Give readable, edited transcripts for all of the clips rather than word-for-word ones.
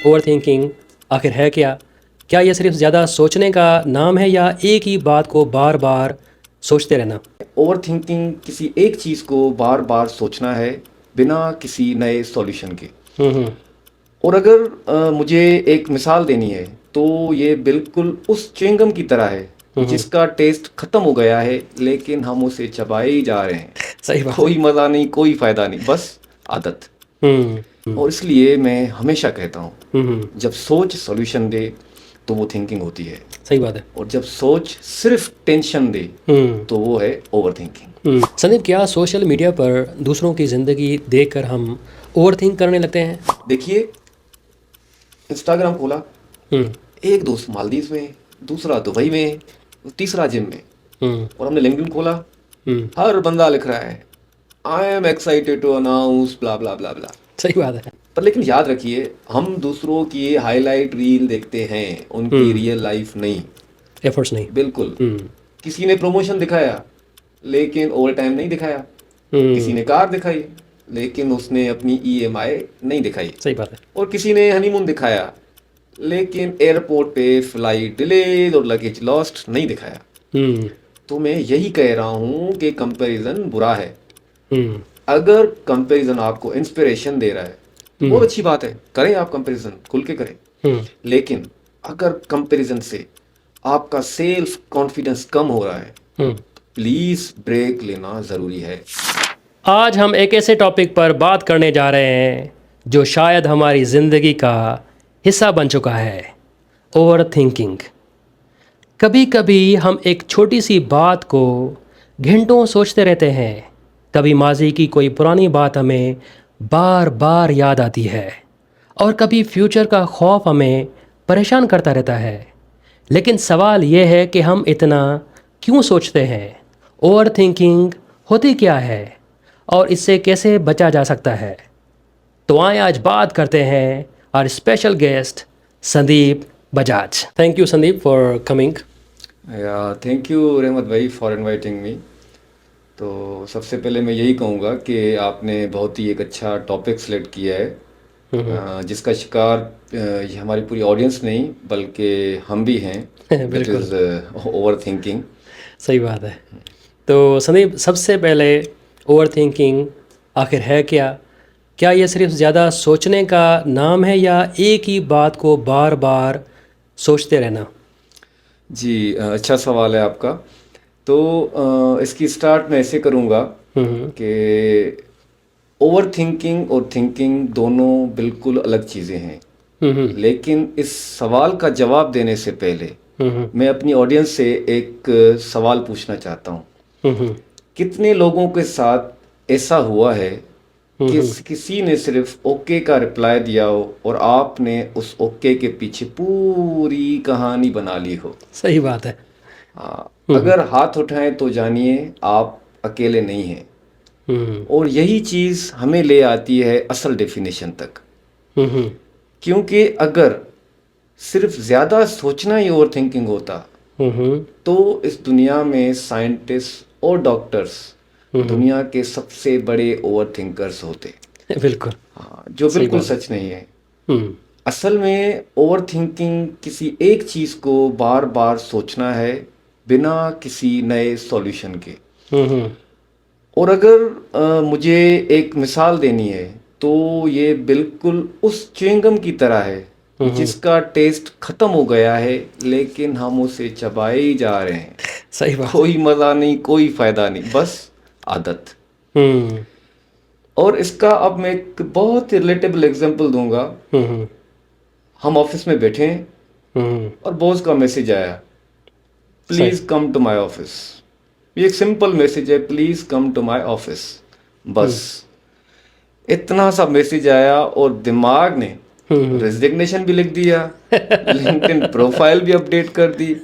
Over thinking आखिर है क्या? क्या ये सिर्फ ज़्यादा सोचने का नाम है या एक ही बात को बार बार सोचते रहना? ओवर थिंकिंग किसी एक चीज़ को बार बार सोचना है बिना किसी नए सॉल्यूशन के। हम्म। और अगर मुझे एक मिसाल देनी है तो ये बिल्कुल उस च्युइंगम की तरह है हम्म। जिसका टेस्ट खत्म हो गया है लेकिन हम उसे चबाए ही जा रहे हैं। सही बात है। कोई मज़ा नहीं, कोई फ़ायदा नहीं, बस आदत। हम्म। हम्म। और इसलिए मैं हमेशा कहता हूँ, हम्म। जब सोच सॉल्यूशन दे तो वो थिंकिंग होती है, सही बात है। और जब सोच सिर्फ टेंशन दे हम्म। तो वो है ओवर थिंकिंग। संदीप, क्या सोशल मीडिया पर दूसरों की ज़िंदगी देखकर हम ओवर थिंक करने लगते हैं? देखिए, इंस्टाग्राम खोला, हम्म। एक दोस्त मालदीव में, दूसरा दुबई में, तीसरा जिम में। हम्म। और हमने लिंक्डइन खोला, हम्म। हर बंदा लिख रहा है I am excited to announce blah blah blah blah. सही बात है। पर लेकिन याद रखिए, हम दूसरों की हाईलाइट रील देखते हैं, उनकी हम्म। रियल लाइफ नहीं। एफर्ट्स नहीं। बिल्कुल। हम्म। किसी ने प्रमोशन दिखाया लेकिन ओवर टाइम नहीं दिखाया। किसी हम्म। ने कार दिखाई लेकिन उसने अपनी ईएमआई नहीं दिखाई। सही बात है। और किसी ने हनीमून दिखाया लेकिन एयरपोर्ट पे फ्लाइट डिलेड और लगेज लॉस्ट नहीं दिखाया। हम्म। तो मैं यही कह रहा हूँ कि कंपैरिजन बुरा है। हम्म। अगर कंपैरिजन आपको इंस्पिरेशन दे रहा है तो बहुत हम्म। अच्छी बात है, करें आप कंपैरिजन, खुल के करें। हम्म। लेकिन अगर कंपैरिजन से आपका सेल्फ कॉन्फिडेंस कम हो रहा है, हम्म। प्लीज ब्रेक लेना जरूरी है। आज हम एक ऐसे टॉपिक पर बात करने जा रहे हैं जो शायद हमारी ज़िंदगी का हिस्सा बन चुका है, ओवर थिंकिंग। कभी कभी हम एक छोटी सी बात को घंटों सोचते रहते हैं। कभी माजी की कोई पुरानी बात हमें बार बार याद आती है, और कभी फ्यूचर का खौफ हमें परेशान करता रहता है। लेकिन सवाल यह है कि हम इतना क्यों सोचते हैं? ओवर थिंकिंग होती क्या है और इससे कैसे बचा जा सकता है? तो आए आज बात करते हैं और special guest Sandeep Bajaj. Thank you Sandeep for coming. या थैंक यू रहमत भाई फॉर इनवाइटिंग मी। तो सबसे पहले मैं यही कहूँगा कि आपने बहुत ही एक अच्छा टॉपिक सेलेक्ट किया है, जिसका शिकार ये हमारी पूरी ऑडियंस नहीं बल्कि हम भी हैं। दैट बिल्कुल इज़ ओवर थिंकिंग। सही बात है। तो संदीप, सबसे पहले ओवर थिंकिंग आखिर है क्या? क्या ये सिर्फ ज़्यादा सोचने का नाम है या एक ही बात को बार बार सोचते रहना? जी, अच्छा सवाल है आपका। तो इसकी स्टार्ट मैं ऐसे करूँगा हम्म। कि ओवर थिंकिंग और थिंकिंग दोनों बिल्कुल अलग चीज़ें हैं। हम्म। लेकिन इस सवाल का जवाब देने से पहले हम्म। मैं अपनी ऑडियंस से एक सवाल पूछना चाहता हूँ। हम्म। कितने लोगों के साथ ऐसा हुआ है कि हम्म। किसी ने सिर्फ ओके का रिप्लाई दिया हो और आपने उस ओके के पीछे पूरी कहानी बना ली हो? सही बात है। हाँ, हम्म। अगर हाथ उठाएं तो जानिए आप अकेले नहीं हैं। हम्म। और यही चीज़ हमें ले आती है असल डेफिनेशन तक। हम्म। क्योंकि अगर सिर्फ ज़्यादा सोचना ही ओवर थिंकिंग होता हम्म। तो इस दुनिया में साइंटिस्ट और डॉक्टर्स हम्म। दुनिया के सबसे बड़े ओवर थिंकर्स होते। बिल्कुल हाँ, जो सही बिल्कुल बात है। सच नहीं है। हम्म। असल में ओवर थिंकिंग किसी एक चीज़ को बार बार सोचना है बिना किसी नए सॉल्यूशन के। हम्म। और अगर मुझे एक मिसाल देनी है तो ये बिल्कुल उस च्युइंगम की तरह है हम्म। जिसका टेस्ट खत्म हो गया है लेकिन हम उसे चबाए ही जा रहे हैं। सही बात है। कोई मज़ा नहीं, कोई फ़ायदा नहीं, बस आदत। हम्म। और इसका अब मैं एक बहुत ही रिलेटेबल एग्जांपल दूंगा। हम्म। हम ऑफिस में बैठे हैं हम्म। और बॉस का मैसेज आया, सही। Please come to my office. ये एक सिंपल मैसेज है, please come to my office. बस हम्म। इतना सा मैसेज आया और दिमाग ने हम्म। रेजिग्नेशन भी लिख दिया, लिंक्डइन प्रोफाइल भी अपडेट कर दी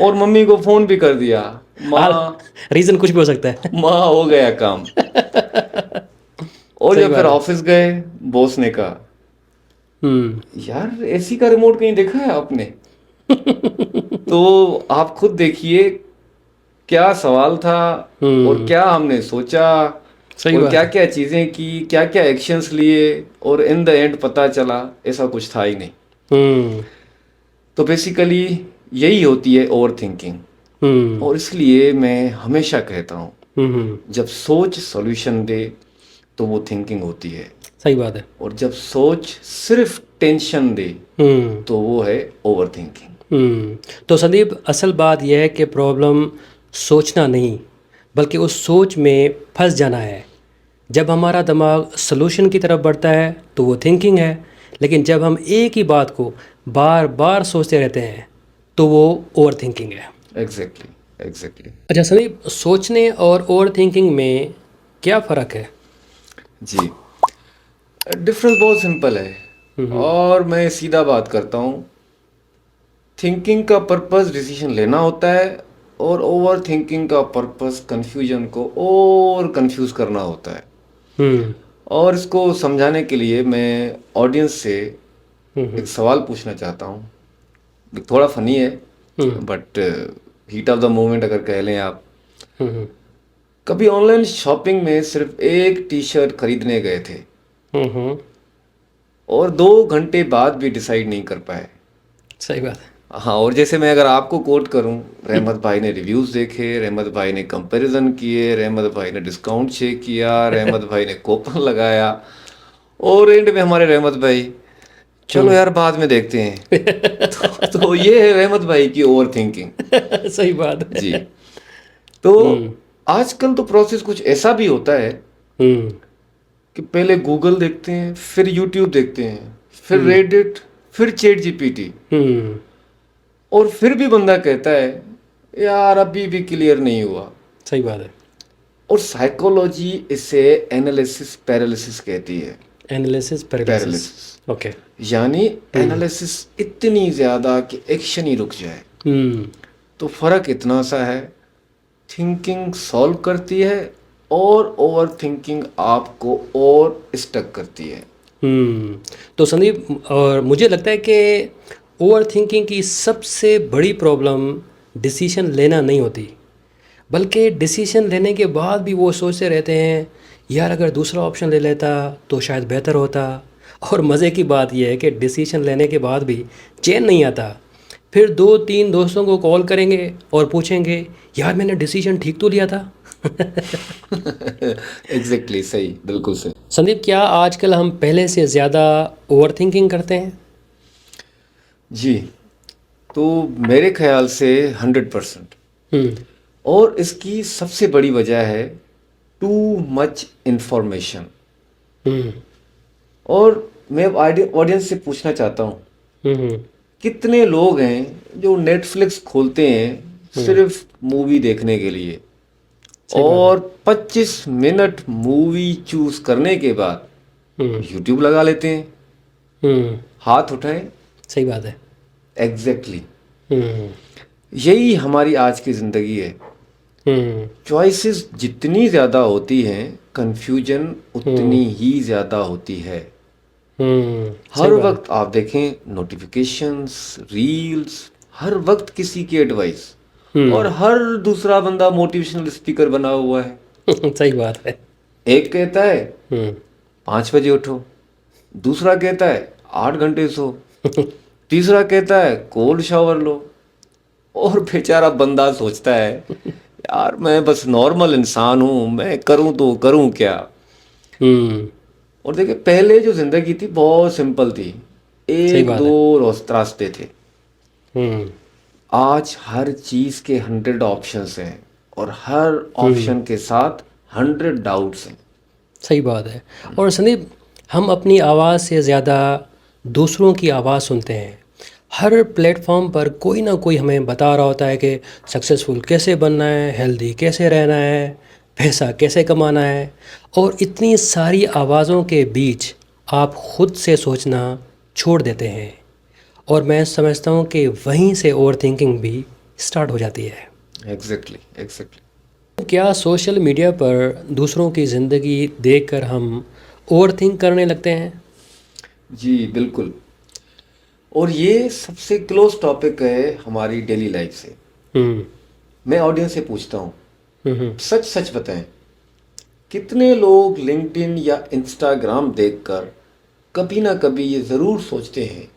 और मम्मी को फ़ोन भी कर दिया। हाल माँ, रीज़न कुछ भी हो सकता है। माँ हो गया काम। और सही जब फिर बात है। ऑफिस गए, बॉस ने कहा, हम्म। यार एसी का रिमोट कहीं देखा है आपने? तो आप खुद देखिए क्या सवाल था और हम्म। क्या हमने सोचा। सही और बात क्या है। क्या चीज़ें की, क्या क्या एक्शंस लिए, और इन द एंड पता चला ऐसा कुछ था ही नहीं। हम्म। तो बेसिकली यही होती है ओवर थिंकिंग। हम्म। और इसलिए मैं हमेशा कहता हूँ, हम्म। जब सोच सॉल्यूशन दे तो वो थिंकिंग होती है, सही बात है। और जब सोच सिर्फ टेंशन दे हम्म। तो वो है ओवर थिंकिंग। हम्म। तो संदीप, असल बात यह है कि प्रॉब्लम सोचना नहीं, बल्कि उस सोच में फंस जाना है। जब हमारा दिमाग सॉल्यूशन की तरफ बढ़ता है तो वो थिंकिंग है, लेकिन जब हम एक ही बात को बार बार सोचते रहते हैं तो वो ओवर थिंकिंग है। Exactly, exactly. अच्छा संदीप, सोचने और ओवर थिंकिंग में क्या फ़र्क है? जी, डिफरेंस बहुत सिंपल है, और मैं सीधा बात करता हूँ। थिंकिंग का पर्पस डिसीजन लेना होता है, और ओवर थिंकिंग का पर्पस कंफ्यूजन को और कंफ्यूज करना होता है। हम्म। और इसको समझाने के लिए मैं ऑडियंस से हम्म। एक सवाल पूछना चाहता हूँ। थोड़ा फनी है, hmm. But heat of the moment अगर कह लें आप। हम्म। कभी ऑनलाइन शॉपिंग में सिर्फ एक टी शर्ट खरीदने गए थे, हम्म। और 2 घंटे बाद भी डिसाइड नहीं कर पाए। सही बात है। हाँ, और जैसे मैं अगर आपको कोट करूं, रहमत भाई ने रिव्यूज़ देखे, रहमत भाई ने कंपैरिजन किए, रहमत भाई ने डिस्काउंट चेक किया, रहमत भाई ने कूपन लगाया, और एंड में हमारे रहमत भाई, चलो यार बाद में देखते हैं। तो ये है रहमत भाई की ओवर थिंकिंग। सही बात है। जी। तो आजकल तो प्रोसेस कुछ ऐसा भी होता है हम्म। कि पहले गूगल देखते हैं, फिर यूट्यूब देखते हैं, फिर रेडिट, फिर चैट जीपीटी, हम्म। और फिर भी बंदा कहता है यार अभी भी क्लियर नहीं हुआ। सही बात है। और साइकोलॉजी इसे एनालिसिस पैरालिसिस कहती है। Analysis paralysis. Paralysis okay. यानी एनालिसिस इतनी ज़्यादा कि एक्शन ही रुक जाए। हम्म। तो फर्क इतना सा है, थिंकिंग सॉल्व करती है, और ओवर थिंकिंग आपको और स्टक करती है। हम्म। तो संदीप, और मुझे लगता है कि ओवर थिंकिंग की सबसे बड़ी प्रॉब्लम डिसीजन लेना नहीं होती, बल्कि डिसीजन लेने के बाद भी वो सोचते रहते हैं यार अगर दूसरा ऑप्शन ले लेता तो शायद बेहतर होता। और मज़े की बात यह है कि डिसीजन लेने के बाद भी चैन नहीं आता। फिर दो तीन दोस्तों को कॉल करेंगे और पूछेंगे यार मैंने डिसीजन ठीक तो लिया था। एग्जैक्टली, सही, बिल्कुल सही। संदीप, क्या आजकल हम पहले से ज़्यादा ओवर थिंकिंग करते हैं? जी, तो मेरे ख्याल से 100%। हम्म। और इसकी सबसे बड़ी वजह है टू मच इंफॉर्मेशन। हम्म। और मैं ऑडियंस से पूछना चाहता हूँ, हम्म। कितने लोग हैं जो नेटफ्लिक्स खोलते हैं सिर्फ मूवी देखने के लिए, सही बात है। और 25 मिनट मूवी चूज करने के बाद हम्म। यूट्यूब लगा लेते हैं। हम्म। हाथ उठाएं। सही बात है। एग्जैक्टली, हम्म। यही हमारी आज की ज़िंदगी है। हम्म। चॉइसेस जितनी ज़्यादा होती हैं, कंफ्यूजन उतनी ही ज़्यादा होती है। सही हर बात है। वक्त आप देखें नोटिफिकेशंस, रील्स, हर वक्त किसी की एडवाइस, और हर दूसरा बंदा मोटिवेशनल स्पीकर बना हुआ है। सही बात है। एक कहता है हम्म। 5 बजे उठो, दूसरा कहता है 8 घंटे सो, तीसरा कहता है कोल्ड शावर लो, और बेचारा बंदा सोचता है यार मैं बस नॉर्मल इंसान हूँ, मैं करूँ तो करूँ क्या। हम्म। और देखिए, पहले जो जिंदगी थी बहुत सिंपल थी, सही एक बात दो है। रास्ते थे। हम्म। आज हर चीज के 100 ऑप्शंस हैं, और हर ऑप्शन के साथ 100 डाउट्स हैं। सही बात है। और संदीप, हम अपनी आवाज़ से ज़्यादा दूसरों की आवाज़ सुनते हैं। हर प्लेटफॉर्म पर कोई ना कोई हमें बता रहा होता है कि सक्सेसफुल कैसे बनना है, हेल्दी कैसे रहना है, पैसा कैसे कमाना है। और इतनी सारी आवाज़ों के बीच आप खुद से सोचना छोड़ देते हैं, और मैं समझता हूँ कि वहीं से ओवर थिंकिंग भी स्टार्ट हो जाती है। Exactly, exactly. क्या सोशल मीडिया पर दूसरों की ज़िंदगी देखकर हम ओवर थिंक करने लगते हैं? जी, बिल्कुल। और ये सबसे क्लोज टॉपिक है हमारी डेली लाइफ से। हम्म। मैं ऑडियंस से पूछता हूँ, हम्म। सच सच बताएं, कितने लोग लिंक्डइन या इंस्टाग्राम देखकर कभी ना कभी ये ज़रूर सोचते हैं,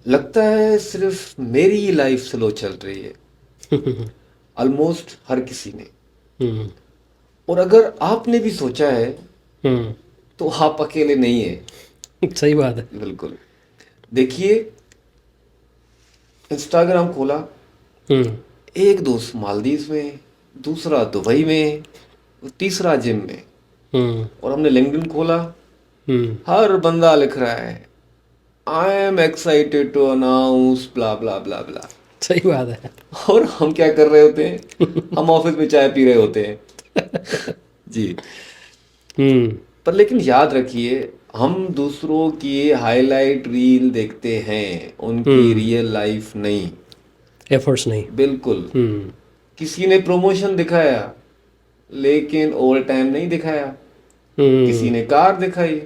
लगता है सिर्फ मेरी ही लाइफ स्लो चल रही है। ऑलमोस्ट हर किसी ने। और अगर आपने भी सोचा है तो आप अकेले नहीं है। सही बात है। बिल्कुल। देखिए, इंस्टाग्राम खोला, एक दोस्त मालदीव में, दूसरा दुबई में, तीसरा जिम में। और हमने लिंक्डइन खोला, हर बंदा लिख रहा है I am excited to announce blah blah blah blah. सही बात है। और हम क्या कर रहे होते हैं? हम ऑफिस में चाय पी रहे होते हैं। जी। पर लेकिन याद रखिए, हम दूसरों की हाईलाइट रील देखते हैं, उनकी रियल लाइफ नहीं। एफर्ट्स नहीं। बिल्कुल। किसी ने प्रमोशन दिखाया लेकिन ओवर टाइम नहीं दिखाया। किसी ने कार दिखाई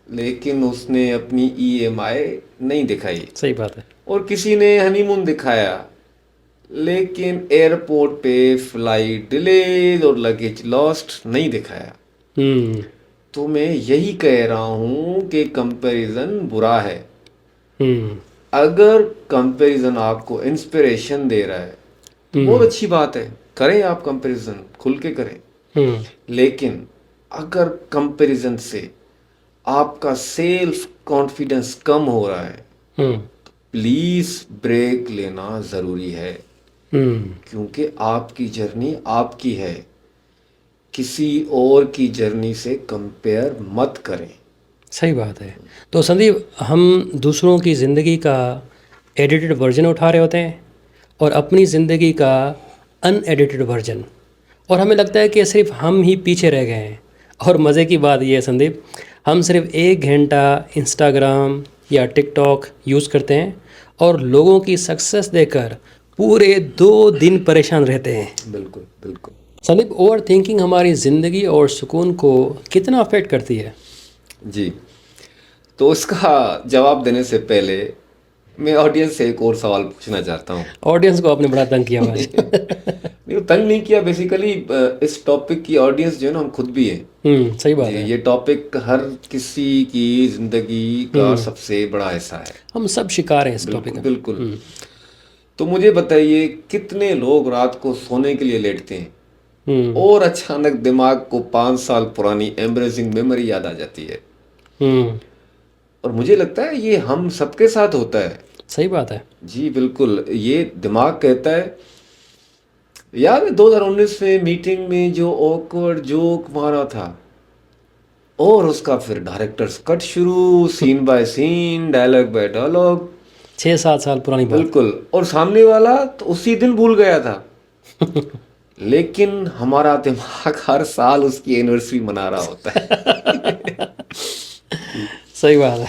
लेकिन उसने अपनी ईएमआई नहीं दिखाई। सही बात है। और किसी ने हनीमून दिखाया लेकिन एयरपोर्ट पे फ्लाइट डिलेज और लगेज लॉस्ट नहीं दिखाया। तो मैं यही कह रहा हूं कि कंपैरिजन बुरा है। अगर कंपैरिजन आपको इंस्पिरेशन दे रहा है तो बहुत अच्छी बात है, करें आप कंपैरिजन, खुल के करें। लेकिन अगर कंपैरिजन से आपका सेल्फ कॉन्फिडेंस कम हो रहा है तो प्लीज ब्रेक लेना जरूरी है। क्योंकि आपकी जर्नी आपकी है, किसी और की जर्नी से कंपेयर मत करें। सही बात है। तो संदीप, हम दूसरों की ज़िंदगी का एडिटेड वर्जन उठा रहे होते हैं और अपनी ज़िंदगी का अनएडिटेड वर्जन, और हमें लगता है कि सिर्फ हम ही पीछे रह गए हैं। और मज़े की बात यह है संदीप, हम सिर्फ 1 घंटा इंस्टाग्राम या टिकटॉक यूज़ करते हैं और लोगों की सक्सेस देखकर पूरे 2 दिन परेशान रहते हैं। बिल्कुल बिल्कुल। संदीप, ओवर थिंकिंग हमारी ज़िंदगी और सुकून को कितना अफेक्ट करती है? जी, तो इसका जवाब देने से पहले मैं ऑडियंस से एक और सवाल पूछना चाहता हूँ। ऑडियंस को आपने बड़ा तंग किया आज। नहीं, तंग नहीं किया। बेसिकली इस टॉपिक की ऑडियंस जो है ना, हम खुद भी हैं। सही बात जी, है। ये टॉपिक हर किसी की जिंदगी का सबसे बड़ा हिस्सा है। हम सब शिकार हैं इस टॉपिक बिल्कुल का। बिल्कुल। तो मुझे बताइए, कितने लोग रात को सोने के लिए लेटते हैं और अचानक दिमाग को 5 साल पुरानी एम्बरेसिंग मेमोरी याद आ जाती है। और मुझे लगता है ये हम सबके साथ होता है। सही बात है। जी बिल्कुल। ये दिमाग कहता है, याद है 2019 में मीटिंग में जो ऑकवर्ड जोक मारा था, और उसका फिर डायरेक्टर्स कट शुरू, scene by scene, dialogue by dialogue. 6-7 साल पुरानी बात। बिल्कुल। और सामने वाला तो उसी दिन भूल गया था। लेकिन हमारा दिमाग हर साल उसकी एनिवर्सरी मना रहा होता है। सही बात है।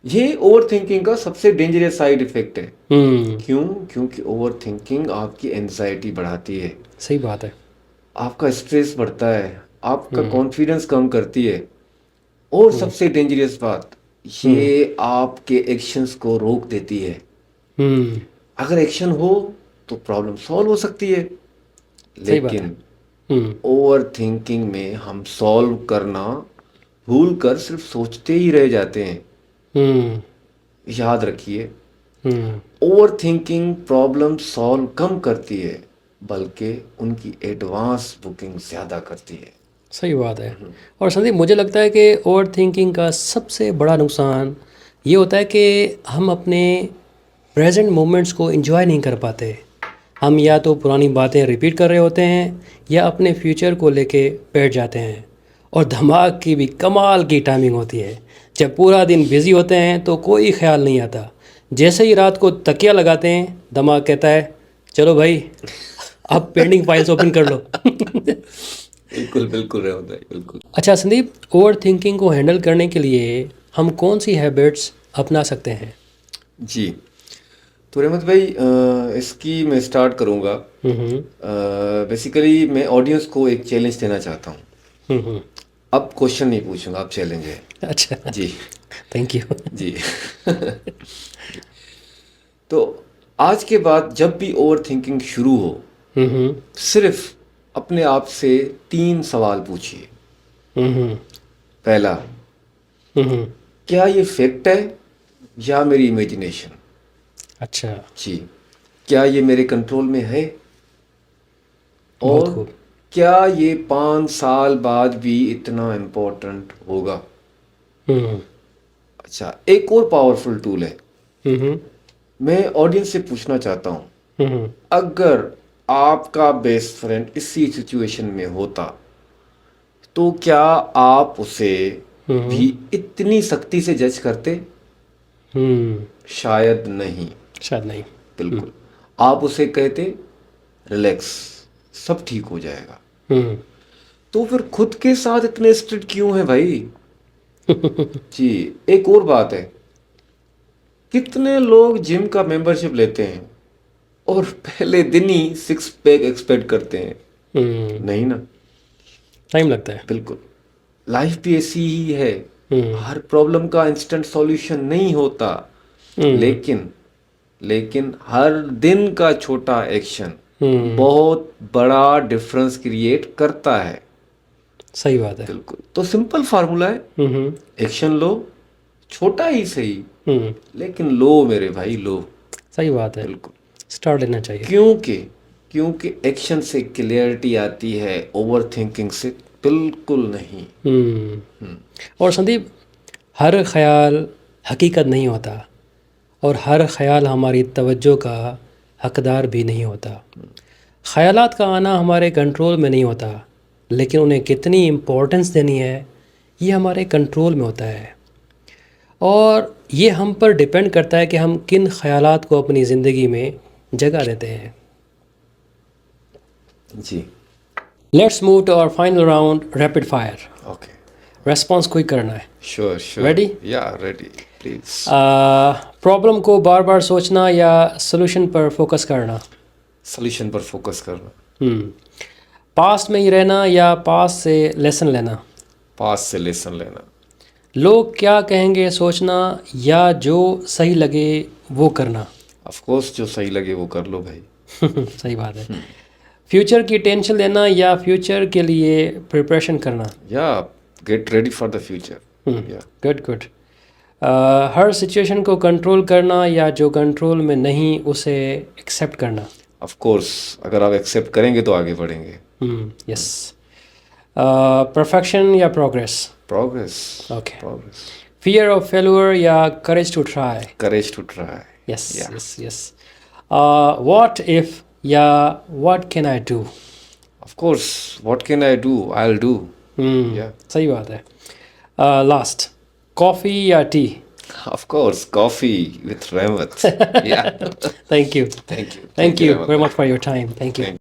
ये ओवर थिंकिंग का सबसे डेंजरस साइड इफेक्ट है। क्यों? क्योंकि ओवर थिंकिंग आपकी एंजाइटी बढ़ाती है, सही बात है। आपका स्ट्रेस बढ़ता है, आपका कॉन्फिडेंस कम करती है, और सबसे डेंजरस बात, ये आपके एक्शंस को रोक देती है। अगर एक्शन हो तो प्रॉब्लम सॉल्व हो सकती है, सही बात है। लेकिन ओवर थिंकिंग में हम सॉल्व करना भूल कर सिर्फ सोचते ही रह जाते हैं। याद रखिए, ओवर थिंकिंग प्रॉब्लम सॉल्व कम करती है, बल्कि उनकी एडवांस बुकिंग ज़्यादा करती है। सही बात है। और संदीप, मुझे लगता है कि ओवर थिंकिंग का सबसे बड़ा नुकसान ये होता है कि हम अपने प्रेजेंट मोमेंट्स को एंजॉय नहीं कर पाते। हम या तो पुरानी बातें रिपीट कर रहे होते हैं या अपने फ्यूचर को लेके बैठ जाते हैं। और दिमाग की भी कमाल की टाइमिंग होती है। जब पूरा दिन बिज़ी होते हैं तो कोई ख्याल नहीं आता। जैसे ही रात को तकिया लगाते हैं, दिमाग कहता है चलो भाई, अब पेंडिंग फाइल्स ओपन कर लो। बिल्कुल बिल्कुल रेवंत भाई, बिल्कुल। अच्छा संदीप, ओवर थिंकिंग को हैंडल करने के लिए हम कौन सी हैबिट्स अपना सकते हैं? जी, तो रेवंत भाई, इसकी मैं स्टार्ट करूँगा। बेसिकली मैं ऑडियंस को एक चैलेंज देना चाहता हूँ। अब क्वेश्चन नहीं पूछूंगा, अब चैलेंज है। अच्छा जी, थैंक यू। जी। तो आज के बाद जब भी ओवर थिंकिंग शुरू हो, सिर्फ अपने आप से 3 सवाल पूछिए। हम्म पहला, हम्म क्या ये फैक्ट है या मेरी इमेजिनेशन? अच्छा, जी। क्या ये मेरे कंट्रोल में है? बहुत और खूब। क्या ये 5 साल बाद भी इतना इम्पोर्टेंट होगा? हम्म अच्छा, एक और पावरफुल टूल है। हम्म मैं ऑडियंस से पूछना चाहता हूँ, हम्म अगर आपका बेस्ट फ्रेंड इसी सिचुएशन में होता तो क्या आप उसे हम्म भी इतनी सख्ती से जज करते? हम्म शायद नहीं। शायद नहीं। बिल्कुल। आप उसे कहते, रिलैक्स, सब ठीक हो जाएगा। हम्म तो फिर खुद के साथ इतने स्ट्रिक्ट क्यों है भाई? जी। एक और बात है, कितने लोग जिम का मेंबरशिप लेते हैं और पहले दिन ही 6 पैक एक्सपेक्ट करते हैं? हम्म नहीं ना। टाइम लगता है। बिल्कुल। लाइफ भी ऐसी ही है। हम्म हर प्रॉब्लम का इंस्टेंट सॉल्यूशन नहीं होता, हम्म लेकिन हर दिन का छोटा एक्शन हम्म बहुत बड़ा डिफरेंस क्रिएट करता है। सही बात है। बिल्कुल। तो सिंपल फार्मूला है, हम्म एक्शन लो, छोटा ही सही, हम्म लेकिन लो मेरे भाई, लो। सही बात है। बिल्कुल। स्टार्ट लेना चाहिए। क्योंकि एक्शन से क्लियरिटी आती है, ओवर थिंकिंग से बिल्कुल नहीं। और संदीप, हर ख्याल हकीकत नहीं होता, और हर ख्याल हमारी तवज्जो का हकदार भी नहीं होता। ख्यालात का आना हमारे कंट्रोल में नहीं होता, लेकिन उन्हें कितनी इम्पोर्टेंस देनी है ये हमारे कंट्रोल में होता है। और ये हम पर डिपेंड करता है कि हम किन ख्यालात को अपनी ज़िंदगी में जगह देते हैं। जी। Let's move to our final round, rapid fire. Okay. Response quick करना है। Sure sure. Ready? या रेडी प्लीज। प्रॉब्लम को बार बार सोचना या सोल्यूशन पर फोकस करना? सोल्यूशन पर फोकस करना। पास्ट में ही रहना या पास्ट से लेसन लेना? पास से लेसन लेना। लोग क्या कहेंगे सोचना या जो सही लगे वो करना? ऑफ कोर्स, जो सही लगे वो कर लो भाई। सही बात है। फ्यूचर की टेंशन लेना या फ्यूचर के लिए प्रिपरेशन करना? या get ready for the future. या गुड गुड। हर सिचुएशन को कंट्रोल करना या जो कंट्रोल में नहीं उसे एक्सेप्ट करना? ऑफ कोर्स, अगर आप एक्सेप्ट करेंगे तो आगे बढ़ेंगे। यस। परफेक्शन या progress? Progress. Okay. Progress. Fear of failure या courage to try? Courage to try. Yes Yeah. Yes yes. What if या what can I do? Of course, what can I do, I will do. या सही बात है। Last, coffee या tea? Of course, coffee with Rahmat. या thank you thank you. Thank you very much for your time. Thank you.